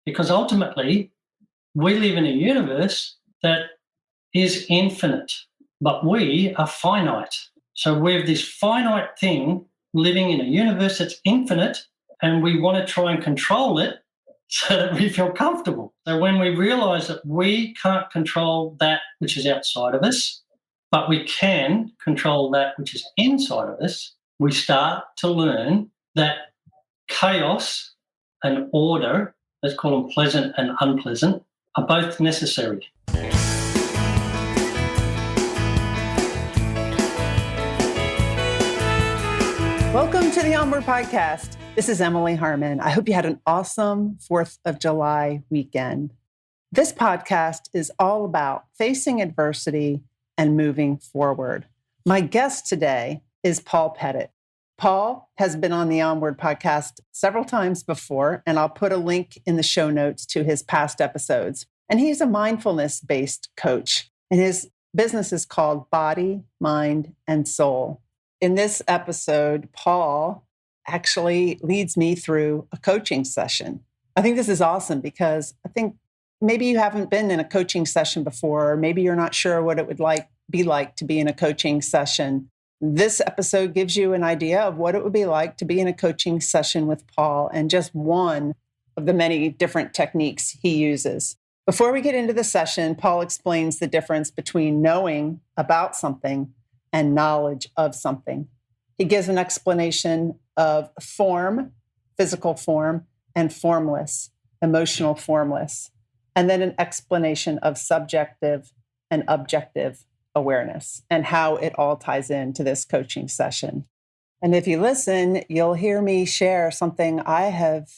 because ultimately we live in a universe that is infinite, but we are finite. So we have this finite thing living in a universe that's infinite, and we want to try and control it so that we feel comfortable. So when we realize that we can't control that which is outside of us, but we can control that which is inside of us, we start to learn that chaos and order, let's call them pleasant and unpleasant, are both necessary. Welcome to the Onward Podcast. This is Emily Harman. I hope you had an awesome 4th of July weekend. This podcast is all about facing adversity and moving forward. My guest today is Paul Pettit. Paul has been on the Onward Podcast several times before, and I'll put a link in the show notes to his past episodes. And he's a mindfulness based coach, and his business is called Body, Mind, and Soul. In this episode, Paul actually leads me through a coaching session. I think this is awesome because I think maybe you haven't been in a coaching session before, or maybe you're not sure what it would be like to be in a coaching session. This episode gives you an idea of what it would be like to be in a coaching session with Paul and just one of the many different techniques he uses. Before we get into the session, Paul explains the difference between knowing about something and knowledge of something. He gives an explanation of form, physical form, and formless, emotional formless, and then an explanation of subjective and objective awareness and how it all ties into this coaching session. And if you listen, you'll hear me share something I have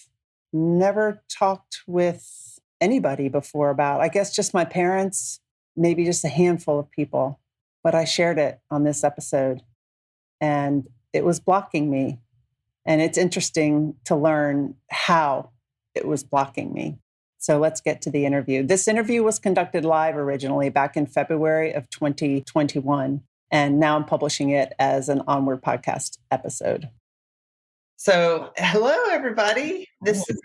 never talked with anybody before about. I guess just my parents, maybe just a handful of people. But I shared it on this episode and it was blocking me. And it's interesting to learn how it was blocking me. So let's get to the interview. This interview was conducted live originally back in February of 2021. And now I'm publishing it as an Onward Podcast episode. So hello, everybody. This is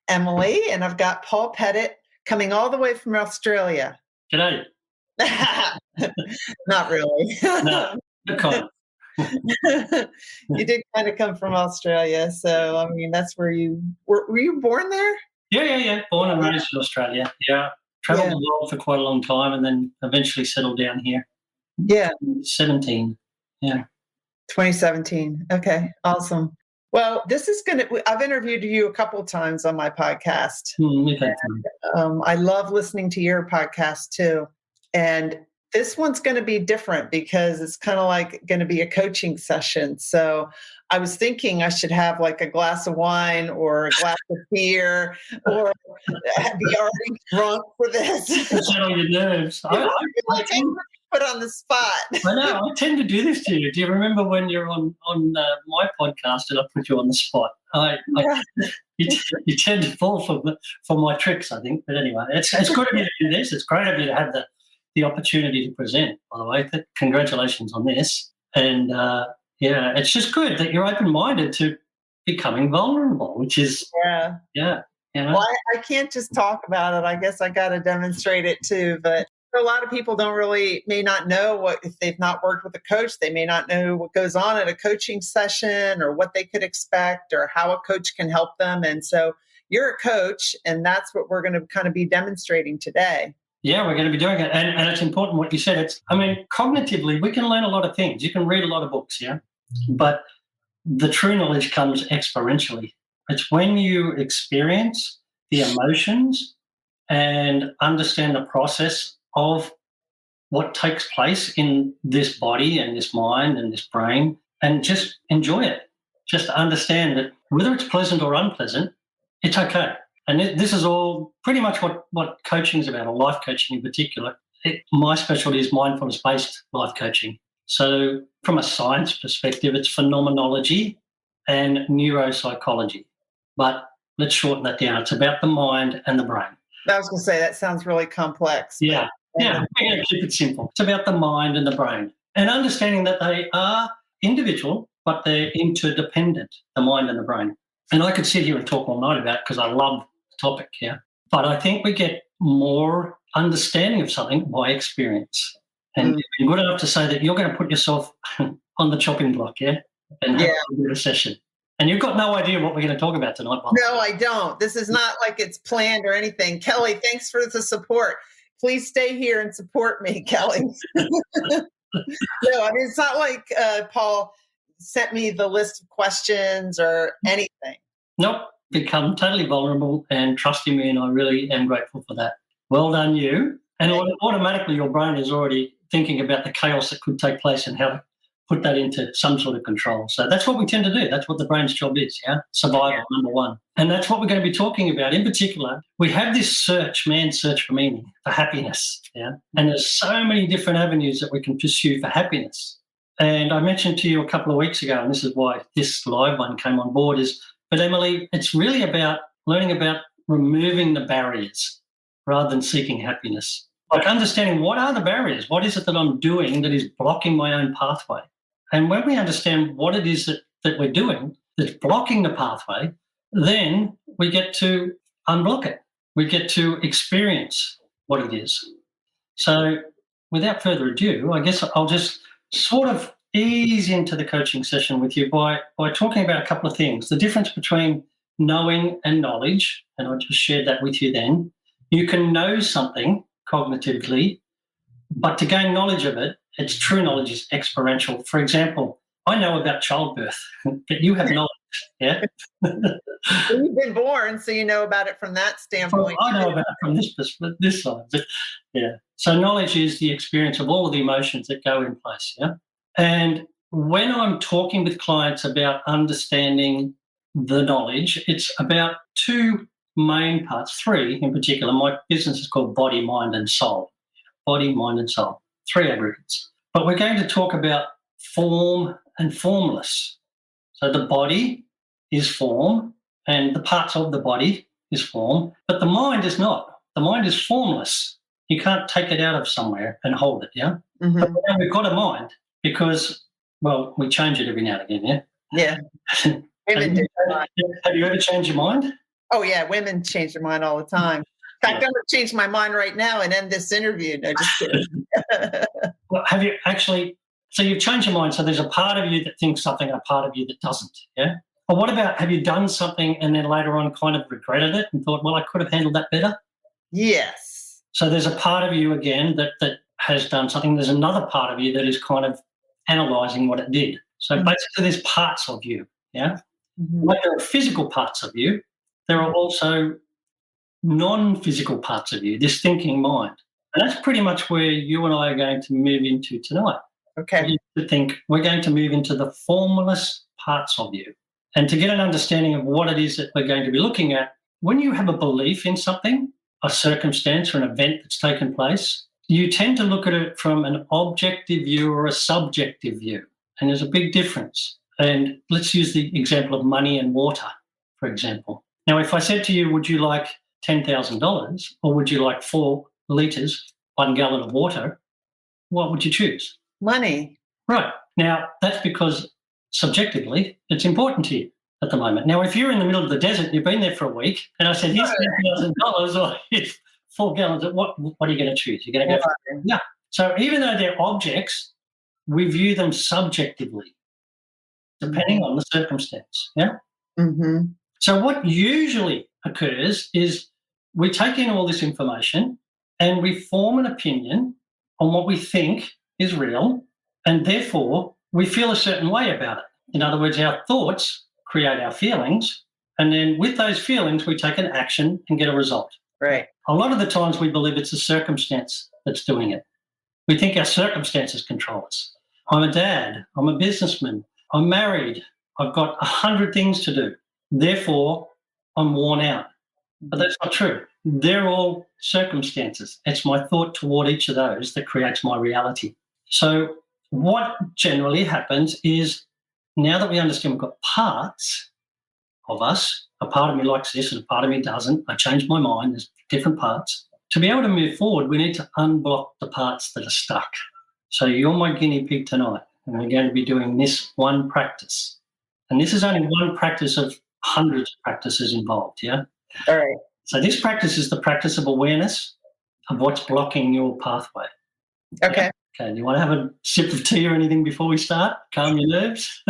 Emily, and I've got Paul Pettit coming all the way from Australia. G'day. Not really. No, kind. You did kind of come from Australia. So, I mean, that's where you were you born there? Yeah. Born and raised in Australia. Yeah. Traveled the world for quite a long time and then eventually settled down here. Yeah. 17. Yeah. 2017. Okay. Awesome. Well, this is I've interviewed you a couple of times on my podcast. I love listening to your podcast too. And this one's going to be different because it's kind of like going to be a coaching session. So I was thinking I should have like a glass of wine or a glass of beer or be already drunk for this. Settle your nerves. I put on the spot. I know. I tend to do this to you. Do you remember when you're on my podcast and I put you on the spot? You tend to fall for my tricks, I think. But anyway, it's good of you to do this. It's great of you to have the opportunity to present, by the way. Congratulations on this. And, it's just good that you're open-minded to becoming vulnerable, which is, You know? Well, I can't just talk about it. I guess I got to demonstrate it too. But a lot of people may not know if they've not worked with a coach, they may not know what goes on at a coaching session or what they could expect or how a coach can help them. And so you're a coach, and that's what we're going to kind of be demonstrating today. Yeah, we're going to be doing it. And it's important what you said. Cognitively, we can learn a lot of things. You can read a lot of books, yeah? But the true knowledge comes exponentially. It's when you experience the emotions and understand the process of what takes place in this body and this mind and this brain, and just enjoy it. Just understand that whether it's pleasant or unpleasant, it's okay. And this is all pretty much what coaching is about, or life coaching in particular. My specialty is mindfulness based life coaching. So from a science perspective, it's phenomenology and neuropsychology. But let's shorten that down. It's about the mind and the brain. I was going to say, that sounds really complex. Yeah, we're going to keep it simple. It's about the mind and the brain. And understanding that they are individual, but they're interdependent, the mind and the brain. And I could sit here and talk all night about it because I love topic, yeah. But I think we get more understanding of something by experience. And you've been good enough to say that you're going to put yourself on the chopping block, yeah, and have a bit of a session. And you've got no idea what we're going to talk about tonight, Bob. No, I don't. This is not like it's planned or anything. Kelly, thanks for the support. Please stay here and support me, Kelly. No, I mean, it's not like Paul sent me the list of questions or anything. Nope. Become totally vulnerable and trusting me, and I really am grateful for that. Well done, you. And automatically your brain is already thinking about the chaos that could take place and how to put that into some sort of control. So that's what we tend to do. That's what the brain's job is, yeah? Survival, number one. And that's what we're going to be talking about. In particular, we have this man's search for meaning, for happiness, yeah? And there's so many different avenues that we can pursue for happiness. And I mentioned to you a couple of weeks ago, and this is why this live one came on board, but Emily, it's really about learning about removing the barriers rather than seeking happiness. Like understanding what are the barriers? What is it that I'm doing that is blocking my own pathway? And when we understand what it is that we're doing that's blocking the pathway, then we get to unblock it. We get to experience what it is. So without further ado, I guess I'll just sort of ease into the coaching session with you by talking about a couple of things. The difference between knowing and knowledge, and I just shared that with you then. You can know something cognitively, but to gain knowledge of it, its true knowledge is experiential. For example, I know about childbirth, but you have knowledge, yeah? You've been born, so you know about it from that standpoint. Well, I know about it from this side, but yeah. So knowledge is the experience of all of the emotions that go in place, yeah? And when I'm talking with clients about understanding the knowledge, it's about two main parts, three in particular. My business is called Body, Mind and Soul. Body, Mind and Soul, three aggregates. But we're going to talk about form and formless. So the body is form and the parts of the body is form, but the mind is not. The mind is formless. You can't take it out of somewhere and hold it, yeah? Mm-hmm. But now we've got a mind because, well, we change it every now and again, yeah? Yeah. Have you ever changed your mind? Oh, yeah. Women change their mind all the time. In fact, I'm going to change my mind right now and end this interview. No, just kidding. Well, have you actually, so you've changed your mind, so there's a part of you that thinks something and a part of you that doesn't, yeah? Or what about, have you done something and then later on kind of regretted it and thought, well, I could have handled that better? Yes. So there's a part of you, again, that has done something. There's another part of you that is kind of analysing what it did. So basically there's parts of you, yeah? Mm-hmm. Like there are physical parts of you, there are also non-physical parts of you, this thinking mind. And that's pretty much where you and I are going to move into tonight. Okay. We're going to move into the formless parts of you. And to get an understanding of what it is that we're going to be looking at, when you have a belief in something, a circumstance or an event that's taken place, you tend to look at it from an objective view or a subjective view. And there's a big difference. And let's use the example of money and water, for example. Now, if I said to you, would you like $10,000 or would you like 4 litres, 1 gallon of water, what would you choose? Money. Right. Now, that's because subjectively it's important to you at the moment. Now, if you're in the middle of the desert, you've been there for a week, and I said, here's $10,000 or here's 4 gallons, what are you going to choose? You're going to go for yeah. So even though they're objects, we view them subjectively, depending on the circumstance. Yeah. Mm-hmm. So what usually occurs is we take in all this information and we form an opinion on what we think is real, and therefore we feel a certain way about it. In other words, our thoughts create our feelings, and then with those feelings we take an action and get a result. Right. A lot of the times we believe it's a circumstance that's doing it. We think our circumstances control us. I'm a dad, I'm a businessman, I'm married, I've got 100 things to do. Therefore, I'm worn out. But that's not true. They're all circumstances. It's my thought toward each of those that creates my reality. So what generally happens is, now that we understand we've got parts of us, a part of me likes this and a part of me doesn't, I changed my mind, there's different parts. To be able to move forward, we need to unblock the parts that are stuck. So you're my guinea pig tonight, and we're going to be doing this one practice. And this is only one practice of hundreds of practices involved, yeah? All right. So this practice is the practice of awareness of what's blocking your pathway. Okay. Yeah? Okay, do you want to have a sip of tea or anything before we start? Calm your nerves?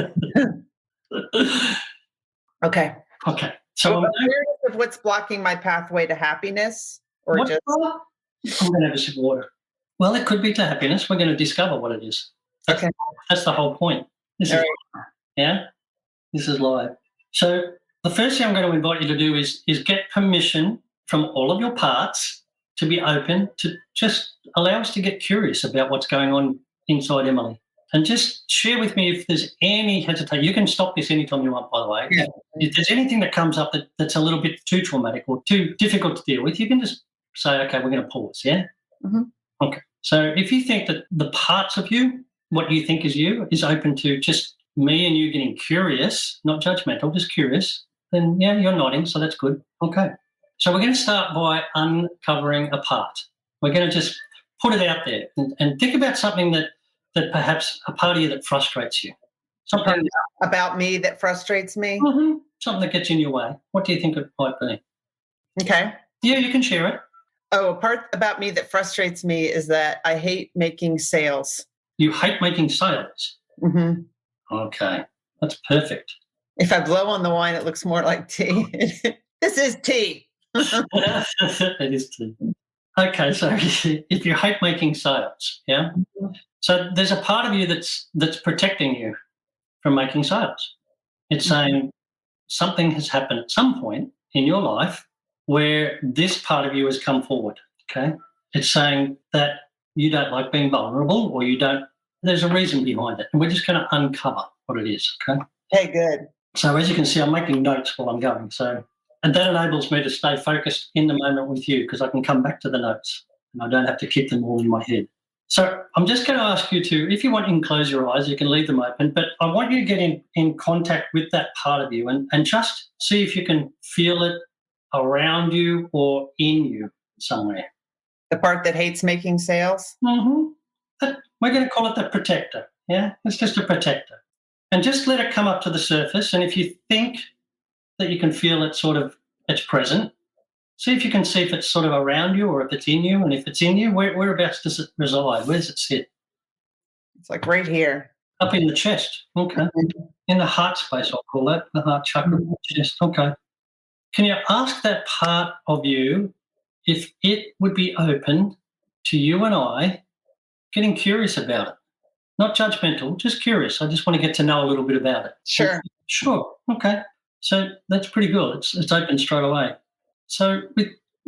Okay. Okay. So awareness of what's blocking my pathway to happiness, or I'm just going to have a sip of water. Well, it could be to happiness. We're going to discover what it is. That's the whole point. This is live. Yeah? This is live. So the first thing I'm going to invite you to do is get permission from all of your parts to be open, to just allow us to get curious about what's going on inside Emily. And just share with me if there's any hesitation. You can stop this anytime you want, by the way. Yeah. If there's anything that comes up that's a little bit too traumatic or too difficult to deal with, you can just say, okay, we're going to pause, yeah? Mm-hmm. Okay. So if you think that the parts of you, what you think is you, is open to just me and you getting curious, not judgmental, just curious, then, yeah, you're nodding, so that's good. Okay. So we're going to start by uncovering a part. We're going to just put it out there and think about something that perhaps a part of you that frustrates you. Something about me that frustrates me? Mm-hmm. Something that gets in your way. What do you think it might be? Okay. Yeah, you can share it. Oh, a part about me that frustrates me is that I hate making sales. You hate making sales? Mm-hmm. Okay, that's perfect. If I blow on the wine, it looks more like tea. This is tea. It is tea. Okay, so if you hate making sales, yeah? So there's a part of you that's protecting you from making sales. It's saying something has happened at some point in your life where this part of you has come forward, okay? It's saying that you don't like being vulnerable or there's a reason behind it. And we're just going to uncover what it is, okay? Okay, good. So as you can see, I'm making notes while I'm going. And that enables me to stay focused in the moment with you because I can come back to the notes and I don't have to keep them all in my head. So I'm just going to ask you to, if you want, you can close your eyes, you can leave them open, but I want you to get in contact with that part of you and just see if you can feel it around you or in you somewhere. The part that hates making sales? Mm-hmm. We're going to call it the protector, yeah? It's just a protector. And just let it come up to the surface, and if you think that you can feel it it's present, see if you can see if it's sort of around you or if it's in you, and if it's in you, whereabouts does it reside? Where does it sit? It's like right here. Up in the chest, okay. In the heart space, I'll call that, the heart chakra, chest, okay. Can you ask that part of you if it would be open to you and I getting curious about it? Not judgmental, just curious. I just want to get to know a little bit about it. Sure. Sure, okay. So that's pretty good. It's open straight away. So with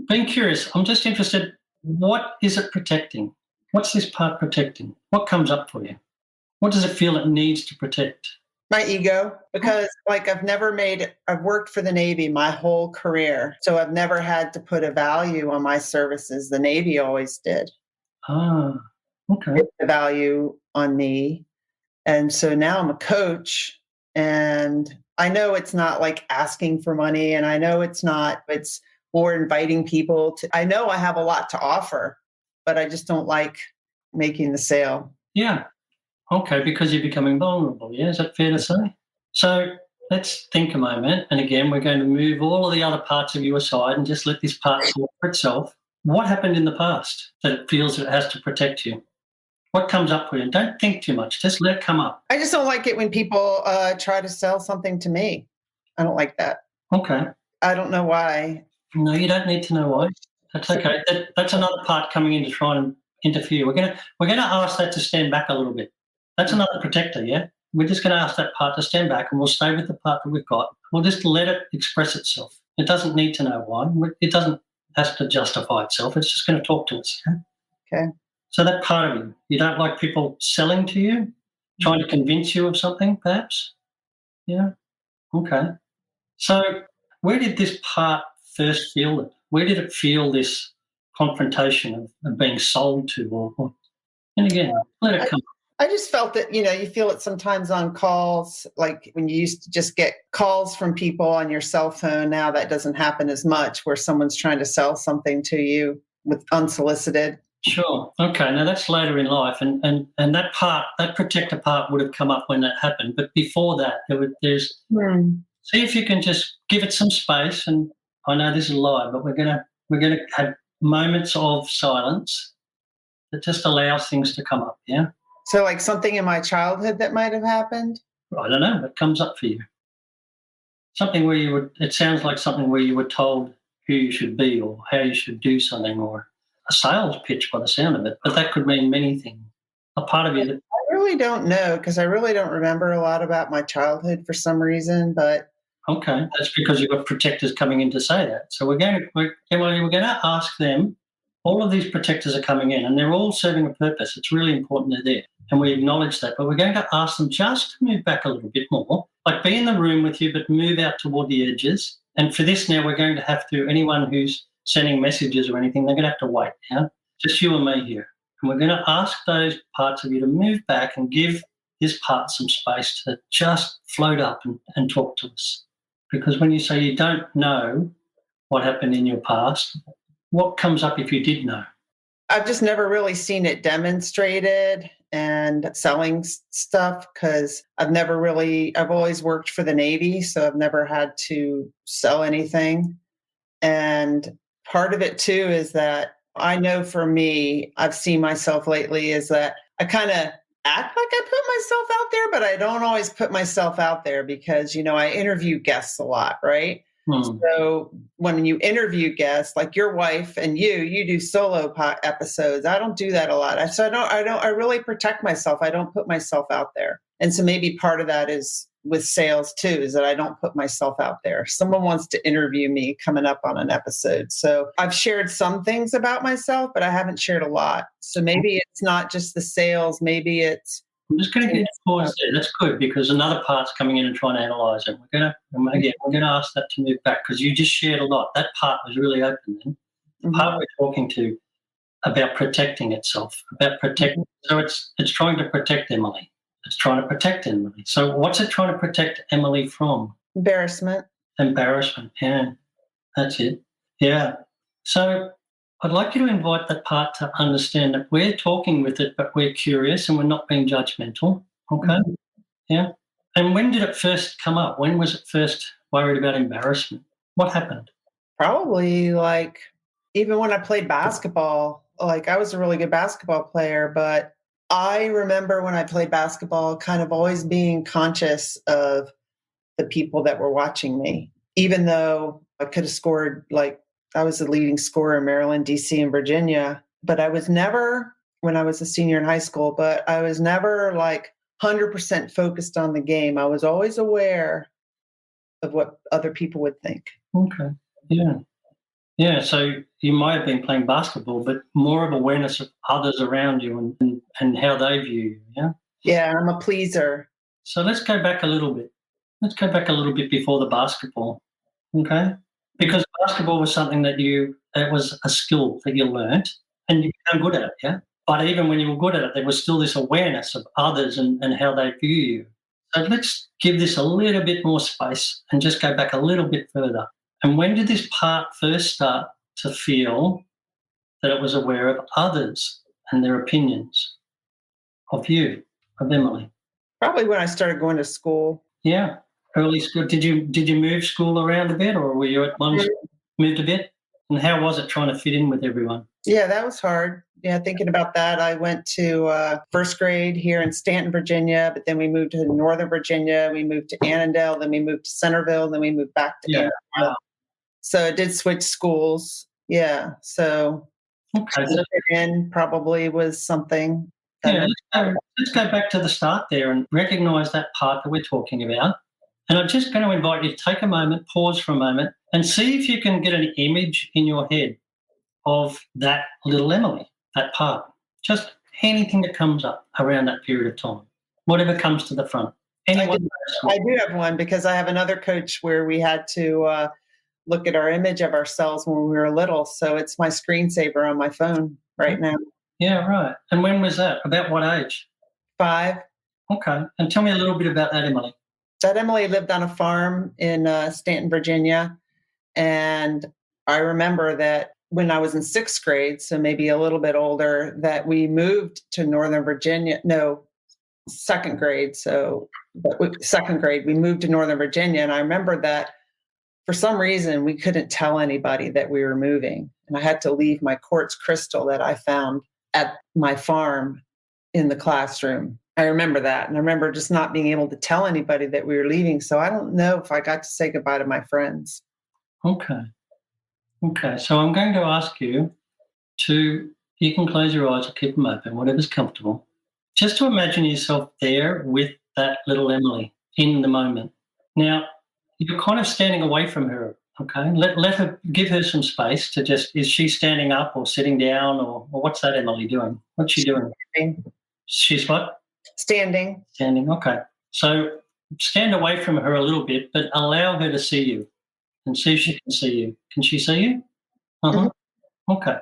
being curious, I'm just interested, what is it protecting? What's this part protecting? What comes up for you? What does it feel it needs to protect? My ego, because I've worked for the Navy my whole career. So I've never had to put a value on my services. The Navy always did. Ah, okay. Put the value on me. And so now I'm a coach, and I know it's not like asking for money, and I know it's more inviting people to, I know I have a lot to offer, but I just don't like making the sale. Yeah. Okay, because you're becoming vulnerable. Yeah, is that fair to say? So let's think a moment. And again, we're going to move all of the other parts of you aside and just let this part talk for itself. What happened in the past that it feels it has to protect you? What comes up for you? Don't think too much. Just let it come up. I just don't like it when people try to sell something to me. I don't like that. Okay. I don't know why. No, you don't need to know why. That's okay. That's another part coming in to try and interfere. We're gonna ask that to stand back a little bit. That's another protector, yeah? We're just going to ask that part to stand back, and we'll stay with the part that we've got. We'll just let it express itself. It doesn't need to know why. It doesn't have to justify itself. It's just going to talk to us. Yeah? Okay. So that part of you don't like people selling to you, trying to convince you of something, perhaps? Yeah? Okay. So where did this part first feel it? Where did it feel this confrontation of being sold to? And again, let it come. I just felt that, you feel it sometimes on calls, like when you used to just get calls from people on your cell phone. Now that doesn't happen as much, where someone's trying to sell something to you with unsolicited. Sure. Okay. Now that's later in life, and that part, that protector part, would have come up when that happened. But before that, there's see if you can just give it some space and I know this is a lie, but we're gonna have moments of silence that just allows things to come up. Yeah. So like something in my childhood that might have happened? I don't know. What comes up for you? Something where it sounds like something where you were told who you should be or how you should do something, or a sales pitch by the sound of it. But that could mean many things. A part of you that. I really don't know, because I really don't remember a lot about my childhood for some reason, but. Okay, that's because you've got protectors coming in to say that. So we're going to ask them. All of these protectors are coming in, and they're all serving a purpose. It's really important they're there, and we acknowledge that. But we're going to ask them just to move back a little bit more, like be in the room with you, but move out toward the edges. And for this now, we're going to have to, anyone who's sending messages or anything, they're going to have to wait, yeah? Just you and me here. And we're going to ask those parts of you to move back and give this part some space to just float up and talk to us. Because when you say you don't know what happened in your past, what comes up if you did know? I've just never really seen it demonstrated and selling stuff, because I've always worked for the Navy, so I've never had to sell anything. And part of it too is that I know for me, I've seen myself lately is that I kind of act like I put myself out there, but I don't always put myself out there because, I interview guests a lot, right? So when you interview guests, like your wife and you do solo episodes. I don't do that a lot. I really protect myself. I don't put myself out there. And so maybe part of that is with sales too, is that I don't put myself out there. Someone wants to interview me coming up on an episode. So I've shared some things about myself, but I haven't shared a lot. So maybe it's not just the sales. Maybe it's. I'm just going to get pause there. That's good, because another part's coming in and trying to analyse it. We're going to ask that to move back, because you just shared a lot. That part was really open then. The part we're talking to about protecting itself, about protecting. So it's trying to protect Emily. It's trying to protect Emily. So what's it trying to protect Emily from? Embarrassment. Yeah. That's it. Yeah. So I'd like you to invite that part to understand that we're talking with it, but we're curious and we're not being judgmental. Okay? Yeah. And when did it first come up? When was it first worried about embarrassment? What happened? Probably like even when I played basketball, like I was a really good basketball player, but I remember when I played basketball kind of always being conscious of the people that were watching me, even though I could have scored, like I was the leading scorer in Maryland, DC, and Virginia, but I was never, when I was a senior in high school, but I was never like 100% focused on the game. I was always aware of what other people would think. Okay. Yeah. Yeah. So you might have been playing basketball, but more of awareness of others around you and how they view you. Yeah. Yeah. I'm a pleaser. So let's go back a little bit. Let's go back a little bit before the basketball. Okay. Because basketball was something it was a skill that you learnt and you became good at it. Yeah. But even when you were good at it, there was still this awareness of others and how they view you. So let's give this a little bit more space and just go back a little bit further. And when did this part first start to feel that it was aware of others and their opinions of you, of Emily? Probably when I started going to school. Yeah, early school. Did you move school around a bit, or were you at one moved a bit? And how was it trying to fit in with everyone? Yeah, that was hard. Yeah, thinking about that, I went to first grade here in Stanton, Virginia, but then we moved to Northern Virginia. We moved to Annandale, then we moved to Centerville, then we moved back to Annandale. Wow. So it did switch schools. Yeah. So in probably was something. Yeah, let's go back to the start there and recognize that part that we're talking about. And I'm just going to invite you to take a moment, pause for a moment, and see if you can get an image in your head of that little Emily, that part. Just anything that comes up around that period of time, whatever comes to the front. I do have one, because I have another coach where we had to look at our image of ourselves when we were little. So it's my screensaver on my phone right now. Yeah, right. And when was that? About what age? 5. Okay. And tell me a little bit about that, Emily. That Emily lived on a farm in Stanton, Virginia. And I remember that when I was in 6th grade, so maybe a little bit older, that we moved to Northern Virginia. No, 2nd grade. So 2nd grade, we moved to Northern Virginia. And I remember that for some reason, we couldn't tell anybody that we were moving. And I had to leave my quartz crystal that I found at my farm in the classroom. I remember that. And I remember just not being able to tell anybody that we were leaving. So I don't know if I got to say goodbye to my friends. Okay. Okay. So I'm going to ask you you can close your eyes or keep them open, whatever's comfortable. Just to imagine yourself there with that little Emily in the moment. Now, you're kind of standing away from her, okay? Let her, give her some space to is she standing up or sitting down or what's that Emily doing? What's she doing? Standing. She's what? Standing. Standing, okay. So stand away from her a little bit, but allow her to see you and see if she can see you. Can she see you? Uh-huh. Mm-hmm. Okay.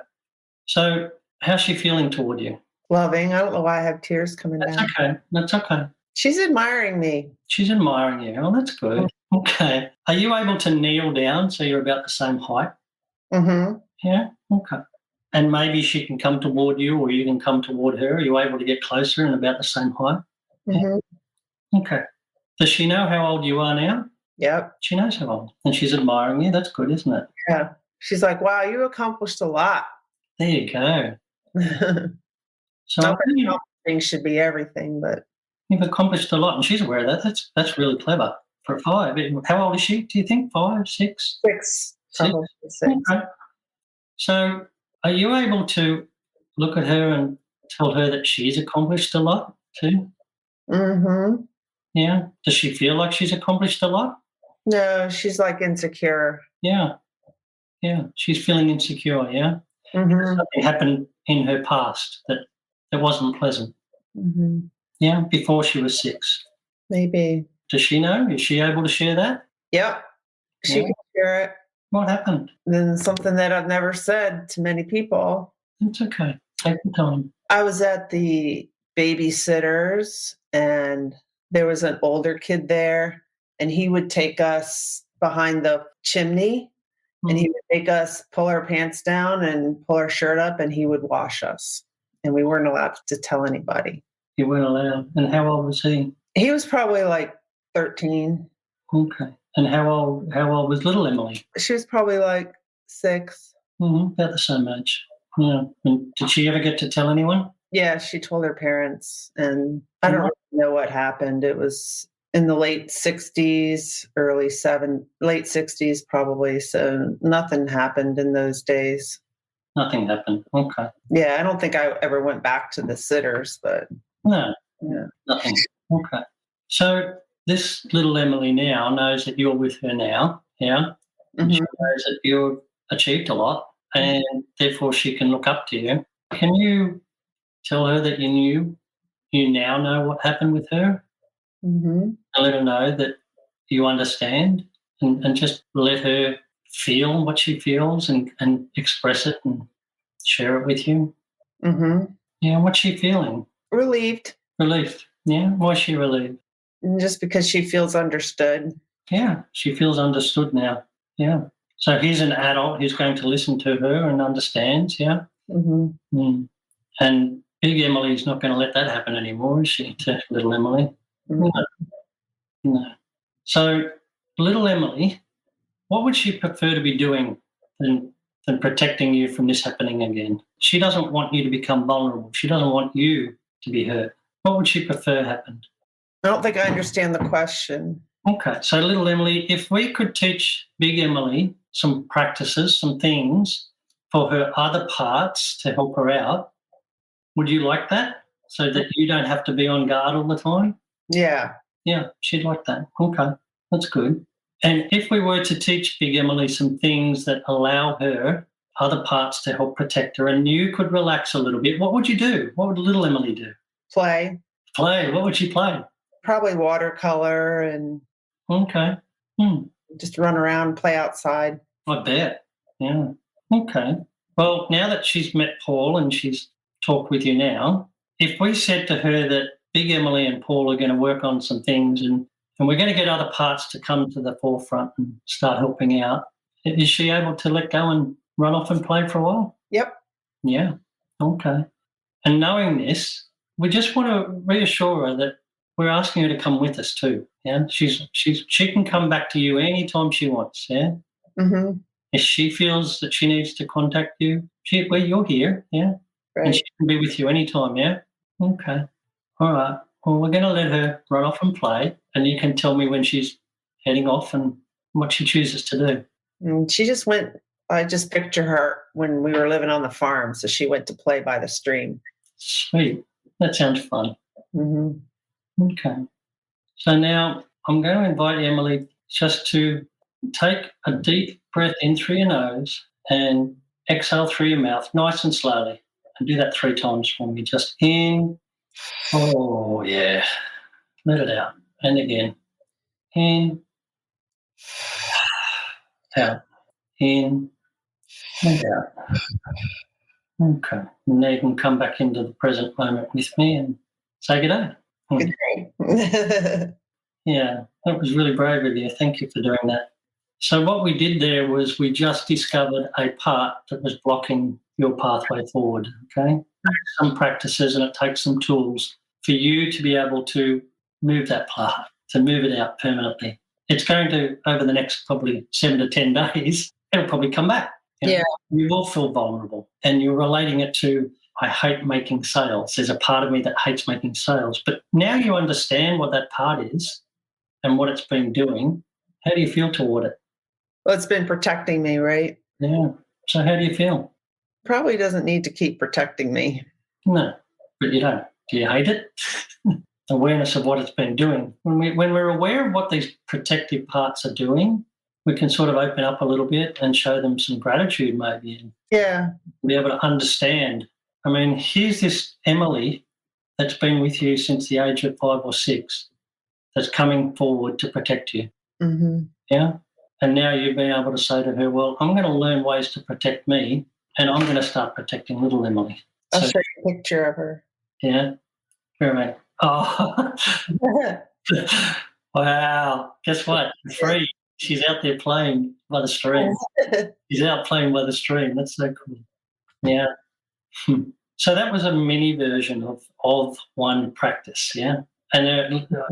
So how's she feeling toward you? Loving. I don't know why I have tears coming down. That's okay. That's okay. She's admiring me. She's admiring you. Oh, that's good. Okay. Are you able to kneel down so you're about the same height? Mm-hmm. Yeah? Okay. And maybe she can come toward you or you can come toward her. Are you able to get closer and about the same height? Mm-hmm. Yeah. Okay. Does she know how old you are now? Yep. She knows how old. And she's admiring you. That's good, isn't it? Yeah. She's like, wow, you accomplished a lot. There you go. So things should be everything, but you've accomplished a lot, and she's aware of that. That's really clever for a 5. How old is she? Do you think 5, 6? 6. Probably 6. Okay. So, are you able to look at her and tell her that she's accomplished a lot too? Mm-hmm. Yeah. Does she feel like she's accomplished a lot? No, she's like insecure. Yeah. Yeah. She's feeling insecure. Yeah. Mm-hmm. Something happened in her past that wasn't pleasant. Mm-hmm. Yeah, before she was 6. Maybe. Does she know? Is she able to share that? Yep. She can share it. What happened? Then something that I've never said to many people. It's okay. Take your time. I was at the babysitters and there was an older kid there and he would take us behind the chimney and he would make us pull our pants down and pull our shirt up and he would wash us. And we weren't allowed to tell anybody. You weren't allowed. And how old was he? He was probably like 13. Okay. And how old was little Emily? She was probably like 6. Mm-hmm. About the same age. Yeah. And did she ever get to tell anyone? Yeah, she told her parents. And I don't really know what happened. It was in the late 60s, late 60s probably. So nothing happened in those days. Nothing happened. Okay. Yeah, I don't think I ever went back to the sitters, but no, yeah, nothing. Okay. So this little Emily now knows that you're with her now. Yeah. Mm-hmm. She knows that you've achieved a lot, and therefore she can look up to you. Can you tell her that you now know what happened with her, mm-hmm. and let her know that you understand, and just let her feel what she feels and express it and share it with you? Mm-hmm. Yeah, what's she feeling? Relieved. Relieved. Yeah, why is she relieved? Just because she feels understood. Yeah, she feels understood now. Yeah. So he's an adult who's going to listen to her and understands, yeah? Mm-hmm. Mm. And big Emily's not going to let that happen anymore, is she, to little Emily? Mm-hmm. No. So little Emily, what would she prefer to be doing than protecting you from this happening again? She doesn't want you to become vulnerable. She doesn't want you to be hurt. What would she prefer happened? I don't think I understand the question. Okay, so little Emily, if we could teach big Emily some practices, some things for her other parts to help her out, would you like that? So that you don't have to be on guard all the time? Yeah. Yeah, she'd like that. Okay, that's good. And if we were to teach big Emily some things that allow her other parts to help protect her and you could relax a little bit, what would you do? What would little Emily do? Play. Play. What would she play? Probably watercolor and okay. Just run around, play outside. I bet. Yeah. Okay. Well, now that she's met Paul and she's talked with you now, if we said to her that big Emily and Paul are going to work on some things and we're going to get other parts to come to the forefront and start helping out, is she able to let go and run off and play for a while? Yep. Yeah. Okay. And knowing this, we just want to reassure her that we're asking her to come with us too. Yeah, she can come back to you anytime she wants. Yeah, Mm-hmm. if she feels that she needs to contact you, you're here. Yeah, and she Right. can be with you anytime. Yeah, okay, all right. Well, we're going to let her run off and play, and you can tell me when she's heading off and what she chooses to do. And she just went. I just picture her when we were living on the farm, so she went to play by the stream. Sweet, that sounds fun. Mm-hmm. Okay. So now I'm going to invite Emily just to take a deep breath in through your nose and exhale through your mouth, nice and slowly. And do that 3 times for me. Just in. Oh, yeah. Let it out. And again. In. Out. In. And out. Okay. And now you can come back into the present moment with me and say good day. Good day. Yeah, that was really brave of you. Thank you for doing that. So what we did there was we just discovered a part that was blocking your pathway forward, okay? Some practices, and it takes some tools for you to be able to move that part, to move it out permanently. It's going to, over the next probably 7 to 10 days, it'll probably come back. Yeah. You will feel vulnerable, and you're relating it to, I hate making sales. There's a part of me that hates making sales. But now you understand what that part is and what it's been doing. How do you feel toward it? Well, it's been protecting me, right? Yeah. So how do you feel? Probably doesn't need to keep protecting me. No, but you don't. Do you hate it? Awareness of what it's been doing. When we're aware of what these protective parts are doing, we can sort of open up a little bit and show them some gratitude maybe, and Yeah. be able to understand. I mean, here's this Emily that's been with you since the age of 5 or 6 that's coming forward to protect you. Mm-hmm. Yeah. And now you've been able to say to her, well, I'm going to learn ways to protect me, and I'm going to start protecting little Emily. I'll show you a picture of her. Yeah. Very right. Oh, wow. Guess what? Free. She's out there playing by the stream. She's out playing by the stream. That's so cool. Yeah. So that was a mini version of one practice. Yeah. And there are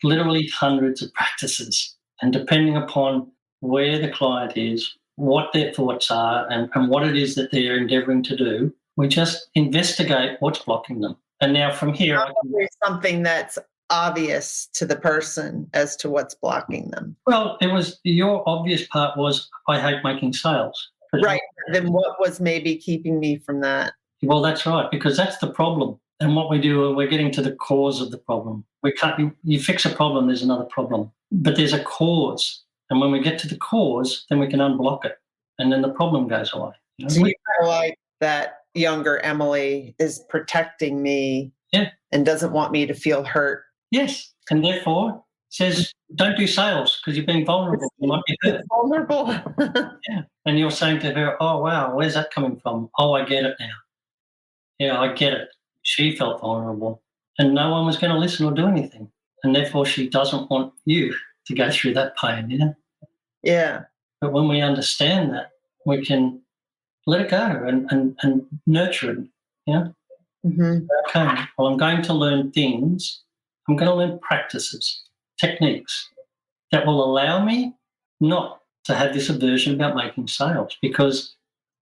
literally hundreds of practices. And depending upon where the client is, what their thoughts are, and what it is that they're endeavoring to do, we just investigate what's blocking them. And now from here, there's something that's obvious to the person as to what's blocking them. Well, it was your obvious part was I hate making sales. Right. Then what was maybe keeping me from that? Well, that's right, because that's the problem. And what we do, we're getting to the cause of the problem. You fix a problem, there's another problem. But there's a cause. And when we get to the cause, then we can unblock it. And then the problem goes away. So you feel like that younger Emily is protecting me, yeah, and doesn't want me to feel hurt. Yes. And therefore says, don't do sales because you're being vulnerable. You might be hurt. Vulnerable. Yeah. And you're saying to her, oh, wow, where's that coming from? Oh, I get it now. Yeah, I get it. She felt vulnerable and no one was going to listen or do anything. And therefore she doesn't want you to go through that pain, you know? Yeah. But when we understand that, we can let it go and nurture it, yeah? Mm-hmm. Okay, well, I'm going to learn things. I'm going to learn practices, techniques that will allow me not to have this aversion about making sales, because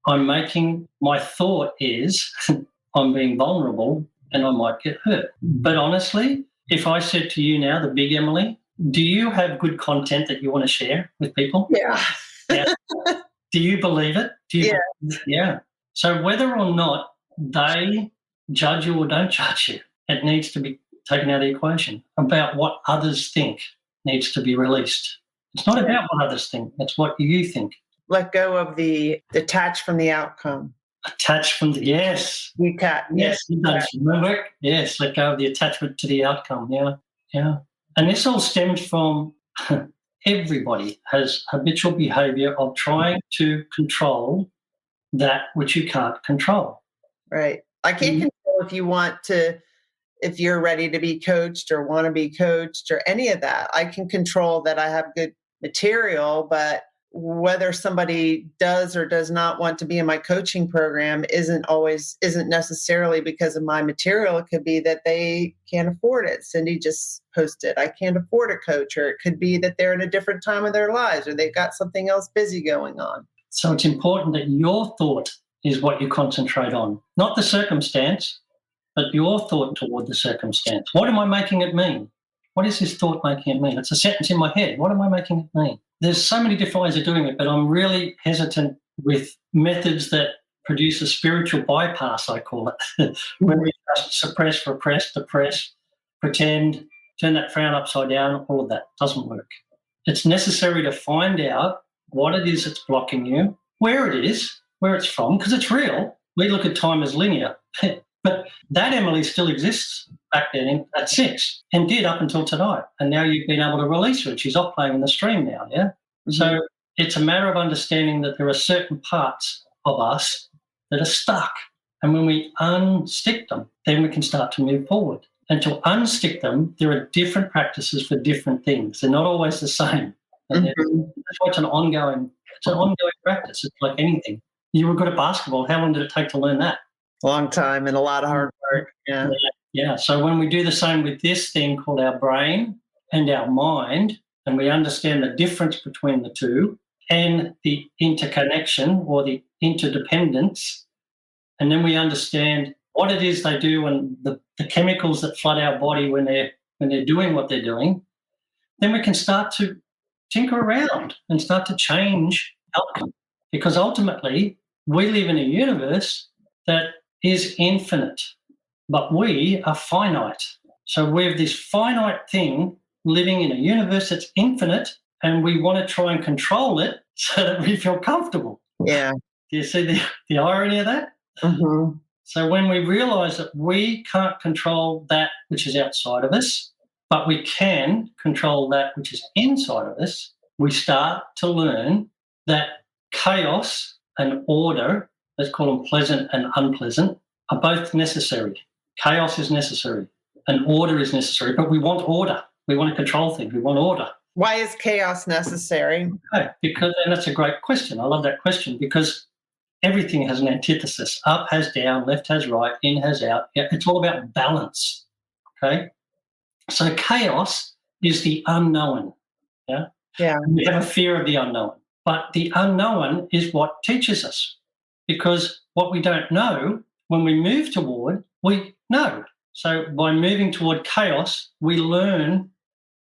my thought is I'm being vulnerable and I might get hurt. But honestly, if I said to you now, the big Emily, do you have good content that you want to share with people? Yeah. Yeah. Do you believe it? Yeah. So whether or not they judge you or don't judge you, it needs to be taken out of the equation. About what others think needs to be released. It's not about what others think. It's what you think. Let go of the detach from the outcome. Attach from the, yes. Yes. Remember? Yes, let go of the attachment to the outcome. Yeah, yeah. And this all stems from everybody has habitual behavior of trying to control that which you can't control. Right. I can't control if you're ready to be coached or want to be coached or any of that. I can control that I have good material, but whether somebody does or does not want to be in my coaching program isn't necessarily because of my material. It could be that they can't afford it. Cindy just posted, I can't afford a coach, or it could be that they're in a different time of their lives, or they've got something else busy going on. So it's important that your thought is what you concentrate on, not the circumstance, but your thought toward the circumstance. What am I making it mean? What is this thought making it mean? It's a sentence in my head. What am I making it mean? There's so many different ways of doing it, but I'm really hesitant with methods that produce a spiritual bypass, I call it, when we just suppress, repress, depress, pretend, turn that frown upside down, all of that doesn't work. It's necessary to find out what it is that's blocking you, where it is, where it's from, because it's real. We look at time as linear. But that Emily still exists back then at 6 and did up until tonight. And now you've been able to release her and she's off playing in the stream now, yeah? Mm-hmm. So it's a matter of understanding that there are certain parts of us that are stuck. And when we unstick them, then we can start to move forward. And to unstick them, there are different practices for different things. They're not always the same. And that's why it's an ongoing practice. It's like anything. You were good at basketball. How long did it take to learn that? Long time and a lot of hard work. Yeah. So when we do the same with this thing called our brain and our mind, and we understand the difference between the two and the interconnection or the interdependence, and then we understand what it is they do and the chemicals that flood our body when they're doing what they're doing, then we can start to tinker around and start to change outcome. Because ultimately, we live in a universe that is infinite, but we are finite. So we have this finite thing living in a universe that's infinite, and we want to try and control it so that we feel comfortable. Yeah. Do you see the irony of that? Mm-hmm. So when we realize that we can't control that which is outside of us, but we can control that which is inside of us, we start to learn that chaos and order, let's call them pleasant and unpleasant, are both necessary. Chaos is necessary and order is necessary, but we want order. We want to control things. We want order. Why is chaos necessary? Okay, and that's a great question. I love that question because everything has an antithesis. Up has down, left has right, in has out. It's all about balance, okay? So chaos is the unknown, yeah? Yeah. We have a fear of the unknown, but the unknown is what teaches us because what we don't know, when we move toward, we know. So by moving toward chaos, we learn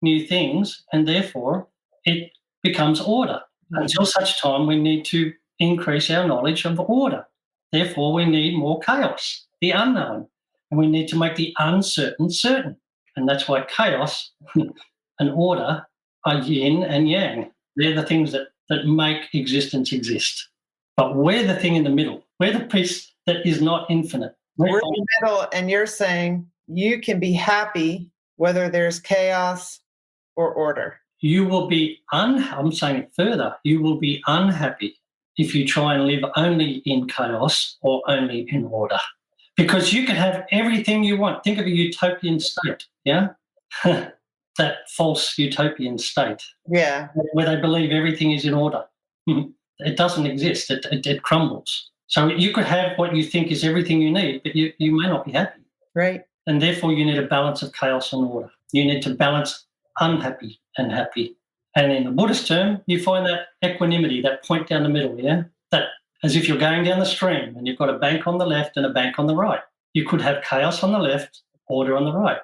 new things and therefore it becomes order. Until such time, we need to increase our knowledge of order. Therefore, we need more chaos, the unknown, and we need to make the uncertain certain. And that's why chaos and order are yin and yang. They're the things that make existence exist. But we're the thing in the middle. We're the piece that is not infinite. We're in the middle, and you're saying you can be happy whether there's chaos or order. You will be, I'm saying it further, you will be unhappy if you try and live only in chaos or only in order. Because you can have everything you want. Think of a utopian state, yeah? That false utopian state. Yeah. Where they believe everything is in order. It doesn't exist. It crumbles. So you could have what you think is everything you need, but you may not be happy. Right. And therefore you need a balance of chaos and order. You need to balance unhappy and happy. And in the Buddhist term, you find that equanimity, that point down the middle, yeah? That as if you're going down the stream and you've got a bank on the left and a bank on the right. You could have chaos on the left, order on the right.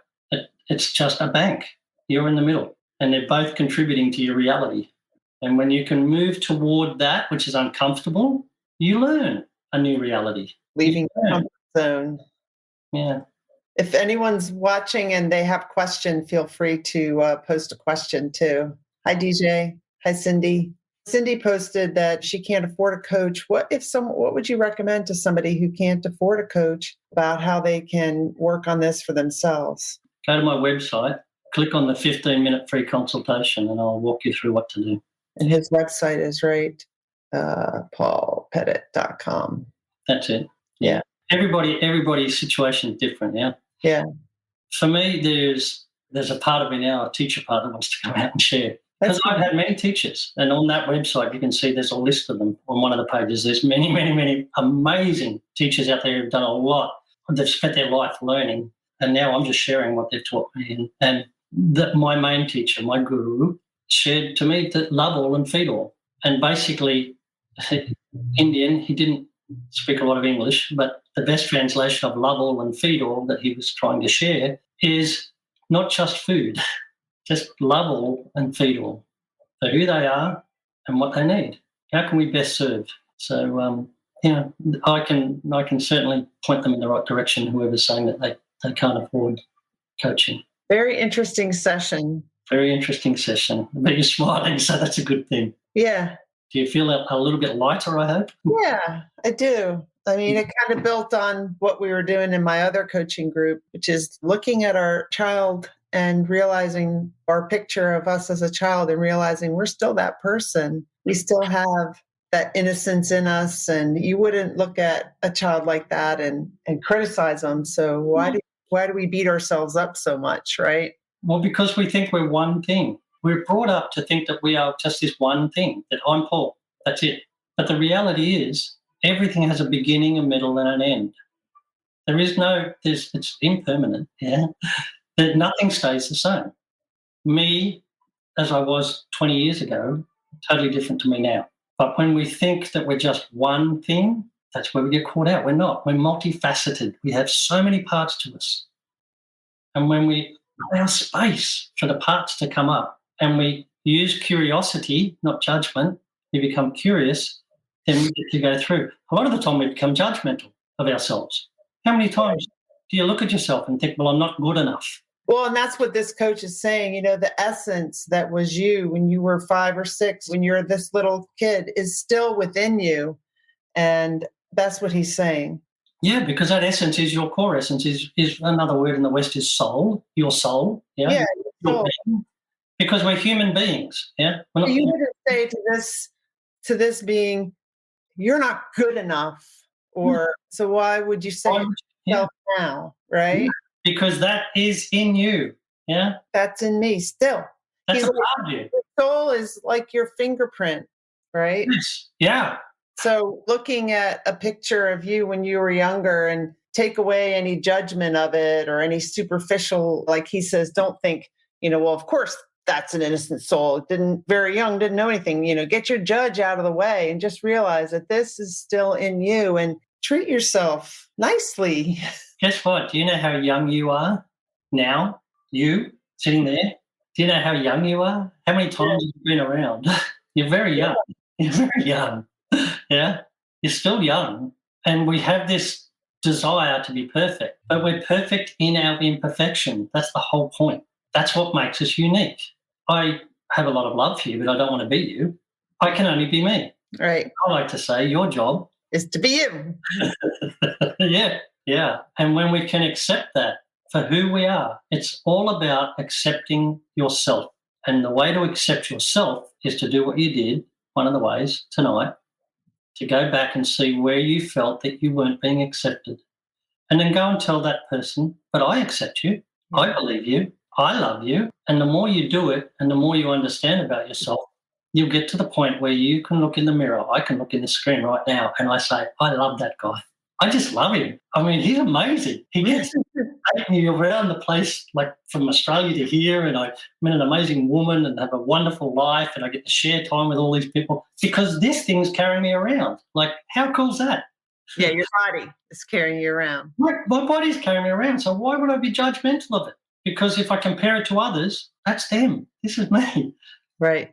It's just a bank. You're in the middle. And they're both contributing to your reality. And when you can move toward that, which is uncomfortable, you learn a new reality. Leaving the comfort zone. Yeah. If anyone's watching and they have a question, feel free to post a question too. Hi, DJ. Hi, Cindy. Cindy posted that she can't afford a coach. What would you recommend to somebody who can't afford a coach about how they can work on this for themselves? Go to my website, click on the 15-minute free consultation, and I'll walk you through what to do. And his website is right, paulpettit.com. That's it. Yeah. Everybody's situation is different, yeah? Yeah. For me, there's a part of me now, a teacher part that wants to come out and share. Because I've had many teachers, and on that website you can see there's a list of them on one of the pages. There's many, many, many amazing teachers out there who've done a lot. They've spent their life learning, and now I'm just sharing what they've taught me. And my main teacher, my guru, shared to me that love all and feed all. And basically, Indian, he didn't speak a lot of English, but the best translation of love all and feed all that he was trying to share is not just food, just love all and feed all for who they are and what they need. How can we best serve? So, I can certainly point them in the right direction, whoever's saying that they can't afford coaching. Very interesting session. Very interesting session. But you're smiling, so that's a good thing. Yeah. Do you feel a little bit lighter, I hope? Yeah, I do. I mean, it kind of built on what we were doing in my other coaching group, which is looking at our child and realizing our picture of us as a child and realizing we're still that person. We still have that innocence in us, and you wouldn't look at a child like that and criticize them. So why do we beat ourselves up so much, right? Well, because we think we're one thing. We're brought up to think that we are just this one thing, that I'm Paul, that's it. But the reality is everything has a beginning, a middle, and an end. It's impermanent, yeah. That nothing stays the same. Me, as I was 20 years ago, totally different to me now. But when we think that we're just one thing, that's where we get caught out. We're not. We're multifaceted. We have so many parts to us. And when we allow space for the parts to come up and we use curiosity, not judgment, we become curious, then we get to go through. A lot of the time we become judgmental of ourselves. How many times do you look at yourself and think, well, I'm not good enough? Well, and that's what this coach is saying. The essence that was you when you were 5 or 6, when you're this little kid, is still within you. And that's what he's saying. Yeah, because that essence is your core essence, is another word in the West is soul, your soul. Yeah, your being, because we're human beings. Yeah, you wouldn't say to this being, you're not good enough, or so why would you say yourself now, right? Because that is in you. Yeah, that's in me still. That's a part of you. The soul is like your fingerprint, right? Yes. Yeah. So looking at a picture of you when you were younger and take away any judgment of it or any superficial, like he says, don't think, well, of course, that's an innocent soul. Very young, didn't know anything. Get your judge out of the way and just realize that this is still in you and treat yourself nicely. Guess what? Do you know how young you are now? You sitting there. Do you know how young you are? How many times have you been around? You're very young. You're very young. Yeah, you're still young, and we have this desire to be perfect, but we're perfect in our imperfection. That's the whole point. That's what makes us unique. I have a lot of love for you, but I don't want to be you. I can only be me. Right. I like to say your job is to be you. Yeah. And when we can accept that for who we are, it's all about accepting yourself. And the way to accept yourself is to do what you did, one of the ways tonight, to go back and see where you felt that you weren't being accepted. And then go and tell that person, but I accept you, I believe you, I love you. And the more you do it and the more you understand about yourself, you'll get to the point where you can look in the mirror. I can look in the screen right now and I say, I love that guy. I just love him. I mean, he's amazing. He gets taking you around the place, like from Australia to here, and I met an amazing woman and have a wonderful life, and I get to share time with all these people because this thing's carrying me around. Like, how cool is that? Yeah, your body is carrying you around. My body's carrying me around, so why would I be judgmental of it? Because if I compare it to others, that's them. This is me. Right.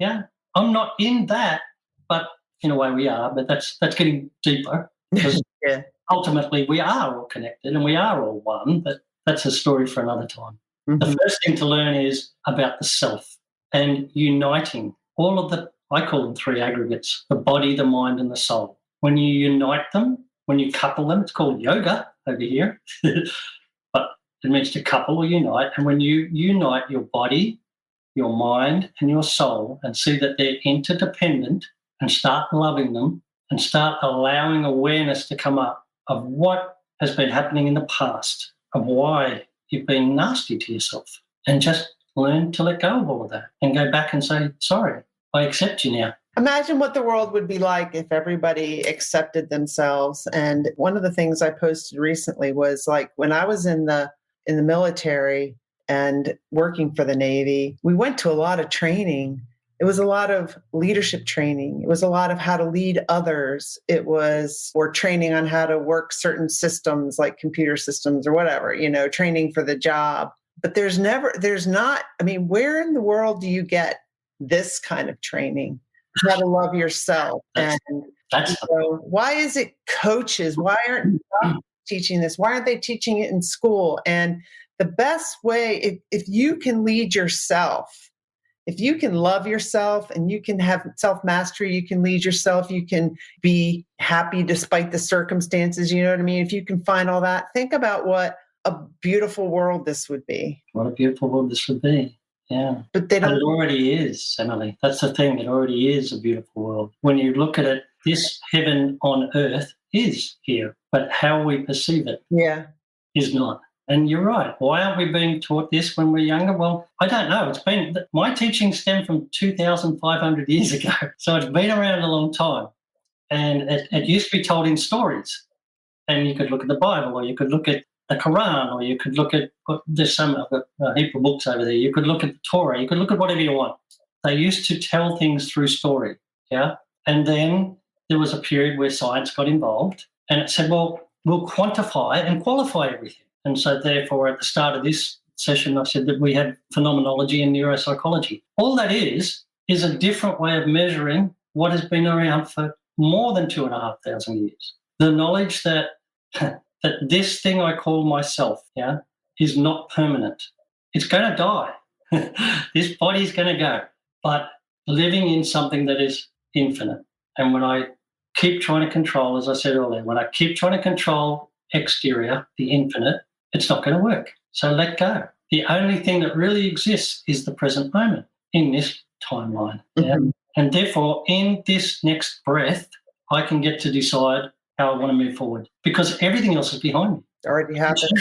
Yeah. I'm not in that, but in a way we are, but that's getting deeper. Because ultimately we are all connected and we are all one, but that's a story for another time. Mm-hmm. The first thing to learn is about the self and uniting all of I call them 3 aggregates, the body, the mind, and the soul. When you unite them, when you couple them, it's called yoga over here, but it means to couple or unite. And when you unite your body, your mind, and your soul and see that they're interdependent and start loving them, and start allowing awareness to come up of what has been happening in the past, of why you've been nasty to yourself, and just learn to let go of all of that and go back and say, sorry, I accept you now. Imagine what the world would be like if everybody accepted themselves. And one of the things I posted recently was like when I was in the military and working for the Navy, we went to a lot of training. It was a lot of leadership training. It was a lot of how to lead others. It was or training on how to work certain systems like computer systems or whatever, training for the job. But there's not, where in the world do you get this kind of training? How to love yourself. Why is it coaches? Why aren't doctors teaching this? Why aren't they teaching it in school? And the best way, if you can lead yourself, if you can love yourself and you can have self-mastery, you can lead yourself, you can be happy despite the circumstances, you know what I mean? If you can find all that, think about what a beautiful world this would be. What a beautiful world this would be. Yeah. But it already is, Emily. That's the thing. It already is a beautiful world. When you look at it, this heaven on earth is here, but how we perceive it is not. And you're right. Why aren't we being taught this when we're younger? Well, I don't know. My teaching stemmed from 2,500 years ago. So it's been around a long time. And it used to be told in stories. And you could look at the Bible, or you could look at the Quran, or you could look at, there's a heap of books over there. You could look at the Torah. You could look at whatever you want. They used to tell things through story, yeah? And then there was a period where science got involved, and it said, well, we'll quantify and qualify everything. And so therefore, at the start of this session, I said that we had phenomenology and neuropsychology. All that is a different way of measuring what has been around for more than 2,500 years. The knowledge that this thing I call myself, is not permanent. It's going to die. This body is going to go. But living in something that is infinite. And when I keep trying to control, as I said earlier, when I keep trying to control exterior, the infinite, it's not going to work. So let go. The only thing that really exists is the present moment in this timeline. Yeah? Mm-hmm. And therefore, in this next breath, I can get to decide how I want to move forward, because everything else is behind me. Already happened.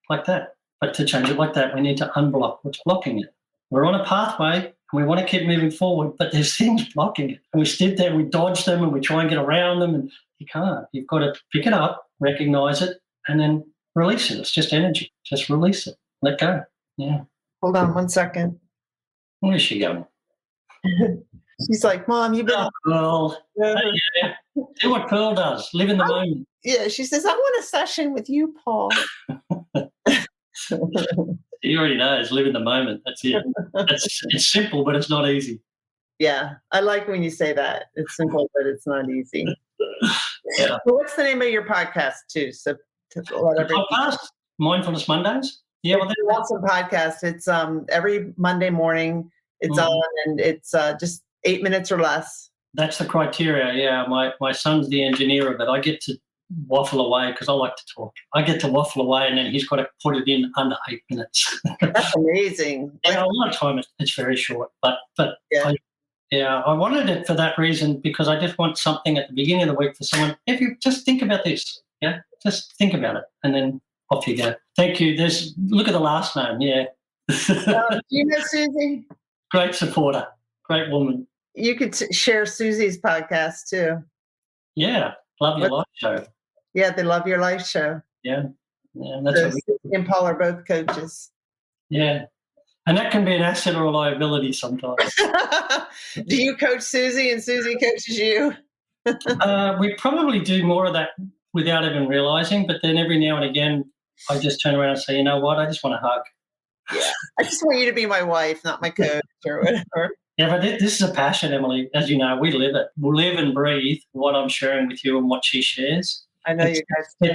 Like that. But to change it like that, we need to unblock what's blocking it. We're on a pathway and we want to keep moving forward, but there's things blocking it. And we sit there, we dodge them, and we try and get around them, and you can't. You've got to pick it up, recognize it, and then release it. It's just energy. Just release it. Let go. Yeah. Hold on 1 second. Where's she going? She's like, Mom, you've been... Pearl. Yeah. Do what Pearl does. Live in the moment. Yeah, she says, I want a session with you, Paul. He already knows. Live in the moment. That's it. It's simple, but it's not easy. Yeah, I like when you say that. It's simple, but it's not easy. Yeah. Well, what's the name of your podcast, too? So podcast? Mindfulness Mondays? Yeah, well, it's an awesome podcast. It's every Monday morning. It's on, and it's just 8 minutes or less. That's the criteria, yeah. My son's the engineer of it. I get to waffle away because I like to talk. I get to waffle away, and then he's got to put it in under 8 minutes. That's amazing. Yeah, a lot of time it's very short, but yeah. I wanted it for that reason, because I just want something at the beginning of the week for someone. If you just think about this, yeah, just think about it, and then off you go. Thank you. Look at the last name, yeah. Do you know Susie? Great supporter, great woman. You could share Susie's podcast too. Yeah, love your life show. Yeah, they love your life show. Yeah, that's so Susie and Paul are both coaches. Yeah, and that can be an asset or a liability sometimes. Do you coach Susie and Susie coaches you? We probably do more of that without even realizing, but then every now and again, I just turn around and say, you know what, I just want a hug. Yeah, I just want you to be my wife, not my coach or whatever. Yeah, but this is a passion, Emily. As you know, we live it. We live and breathe what I'm sharing with you and what she shares. I know you guys do.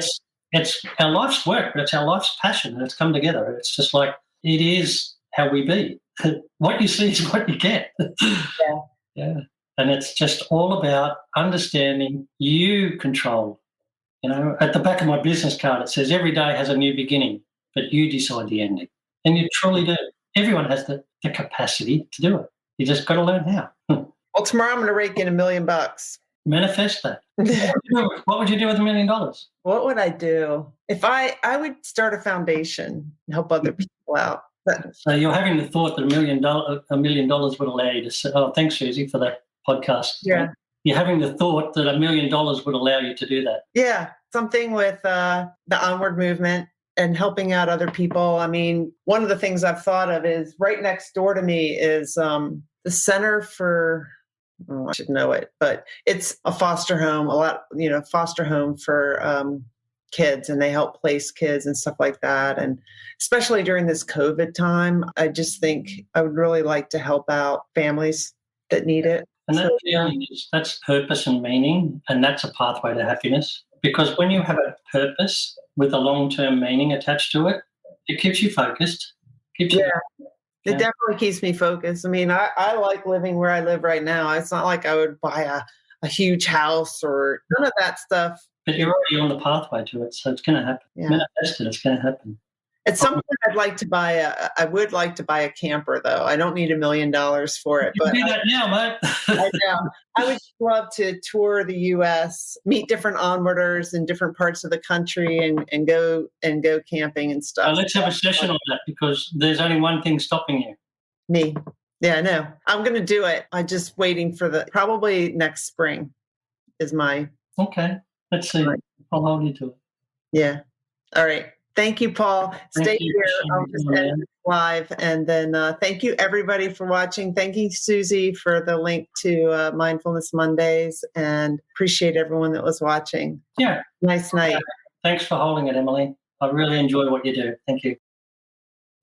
It's our life's work, but it's our life's passion, and it's come together. It's just like it is how we be. What you see is what you get. Yeah. And it's just all about understanding you control. You know, at the back of my business card, it says every day has a new beginning, but you decide the ending. And you truly do. Everyone has the capacity to do it. You just got to learn how. Well, tomorrow I'm going to rake in $1 million. Manifest that. What would you do with $1 million? What would I do? If I would start a foundation and help other people out. So you're having the thought that $1 million would allow you to say, oh, thanks, Susie, for the podcast. Yeah. You're having the thought that $1 million would allow you to do that. Yeah. Something with the Onward movement and helping out other people. I mean, one of the things I've thought of is right next door to me is the Center for, I should know it, but it's a foster home, foster home for kids, and they help place kids and stuff like that. And especially during this COVID time, I just think I would really like to help out families that need it. And that's purpose and meaning, and that's a pathway to happiness. Because when you have a purpose with a long-term meaning attached to it, it keeps you focused. It definitely keeps me focused. I mean, I like living where I live right now. It's not like I would buy a huge house or none of that stuff. But you're already on the pathway to it, so it's going to happen. Yeah. Manifest it, it's going to happen. At some point, I would like to buy a camper, though. I don't need $1 million for it. But do that now, mate. I know. I would love to tour the U.S., meet different onwarders in different parts of the country, and go camping and stuff. Let's have a session on that, because there's only one thing stopping you. Me. Yeah, I know. I'm going to do it. I'm just waiting for probably next spring is my... Okay. Let's see. I'll hold you to it. Yeah. All right. Thank you, Paul. Stay here. I'll just end live. And then thank you, everybody, for watching. Thank you, Susie, for the link to Mindfulness Mondays, and appreciate everyone that was watching. Yeah. Nice night. Thanks for holding it, Emily. I really enjoy what you do. Thank you.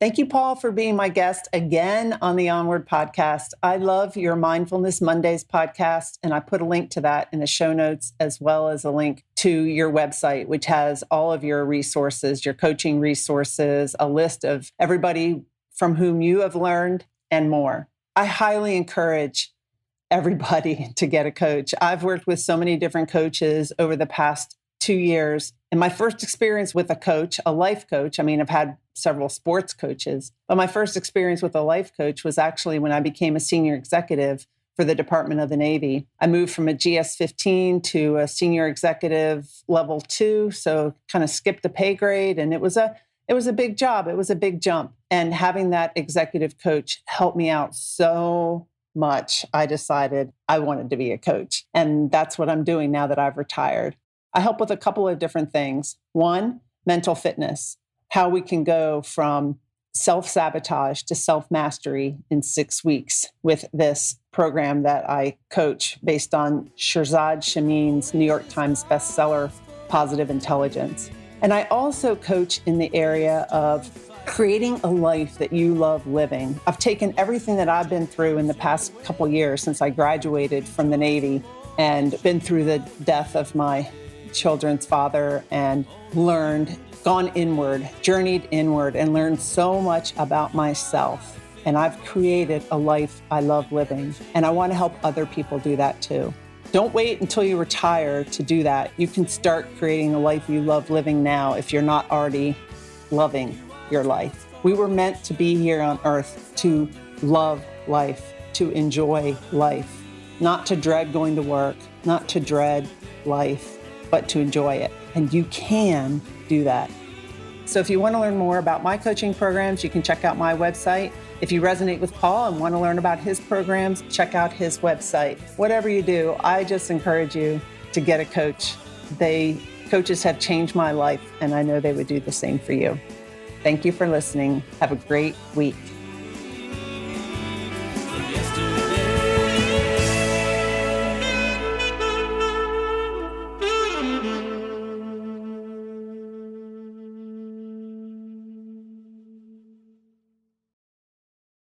Thank you, Paul, for being my guest again on the Onward podcast. I love your Mindfulness Mondays podcast, and I put a link to that in the show notes, as well as a link to your website, which has all of your resources, your coaching resources, a list of everybody from whom you have learned, and more. I highly encourage everybody to get a coach. I've worked with so many different coaches over the past 2 years. And my first experience with a coach, a life coach, I mean, I've had several sports coaches, but my first experience with a life coach was actually when I became a senior executive for the Department of the Navy. I moved from a GS-15 to a senior executive level 2, so kind of skipped the pay grade. And it was a big job. It was a big jump. And having that executive coach helped me out so much. I decided I wanted to be a coach. And that's what I'm doing now that I've retired. I help with a couple of different things. One, mental fitness, how we can go from self-sabotage to self-mastery in 6 weeks with this program that I coach based on Shirzad Shamin's New York Times bestseller, Positive Intelligence. And I also coach in the area of creating a life that you love living. I've taken everything that I've been through in the past couple years since I graduated from the Navy and been through the death of my children's father, and gone inward, journeyed inward, and learned so much about myself. And I've created a life I love living. And I want to help other people do that too. Don't wait until you retire to do that. You can start creating a life you love living now if you're not already loving your life. We were meant to be here on earth to love life, to enjoy life, not to dread going to work, not to dread life, but to enjoy it. And you can do that. So if you want to learn more about my coaching programs, you can check out my website. If you resonate with Paul and want to learn about his programs, check out his website. Whatever you do, I just encourage you to get a coach. Coaches have changed my life, and I know they would do the same for you. Thank you for listening. Have a great week.